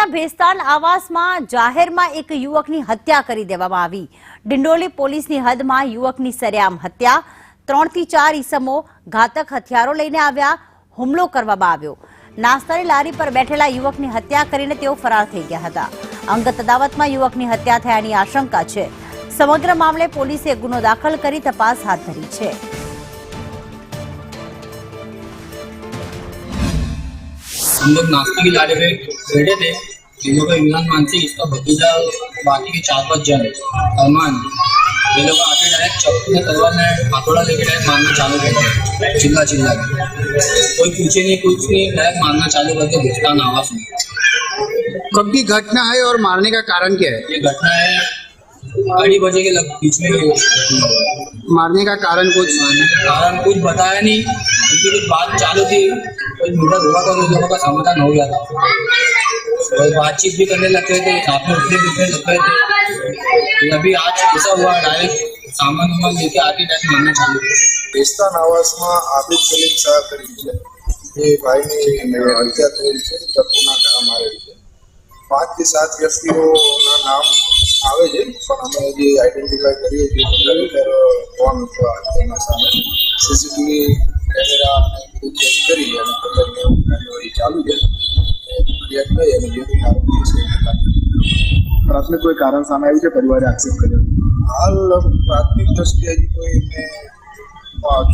ડિંડોલીના ભેસ્તાન આવાસમાં જાહેરમાં એક યુવકની હત્યા કરી દેવામાં આવી। ડિંડોલી પોલીસની હદમાં યુવકની સરેઆમ હત્યા। 3 થી 4 ઈસમો ઘાતક હથિયારો લઈને આવ્યા। હુમલો કરવામાં આવ્યો। નાસ્તાની લારી પર બેઠેલા યુવકની હત્યા કરીને તેઓ ફરાર થઈ ગયા હતા। અંગત અદાવતમાં યુવકની હત્યા થયાની આશંકા છે। સમગ્ર મામલે પોલીસે ગુનો દાખલ કરી તપાસ હાથ ધરી છે। हम लोग नाश्ते की लारी पे बैठे थे। इन लोग का इमरान मानसी, इसका भतीजा, बाकी के 4-5 जन अरमान, ये लोग आके डायरेक्ट चप्पू में तलवार में हथौड़ा लेके डायरेक्ट मारना चालू कर दिया। चिल्ला चिल्ला कोई पूछे नहीं कुछ नहीं, डायरेक्ट मारना चालू करके भुगतान आवाज में। कब की घटना है और मारने का कारण क्या है? ये घटना है 2:30 बजे के बीच में। मारने का कारण कुछ बताया नहीं, क्योंकि कुछ बात चालू थी, कुछ मुद्दा हुआ था, उन लोगों का समाधान हो गया था और बातचीत भी करने लगे थे, साथ में उठने बैठने लग गए थे। अभी आज ऐसा हुआ, डायरेक्ट सामान वामान लेके आके डायरेक्ट मारना चालू। ભેસ્તાન આવાસમાં આબિદ સલીમ શાહ કરી છે, એ ભાઈની હત્યા થયેલ છે, ચપ્પુના ઘા મારેલ છે। 5 થી 7 વ્યક્તિઓના નામ આવે છે, પણ અમે જે આઈડેન્ટિફાઈ કરીએ છીએ ખરેખર કોણ અથવા તેના સામે સીસીટીવી કેમેરા ચેક કરી અને કાર્યવાહી ચાલુ છે। ફરિયાદ થઈ અને જે બી આરોપી છે प्राथमिक कोई कारण सामने આવ્યું છે? પરિવારે આક્ષેપ કર્યો। હાલ પ્રાથમિક દ્રષ્ટિએ હજી કોઈ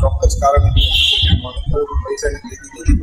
ચોક્કસ કારણ પૈસાની લીધી નથી।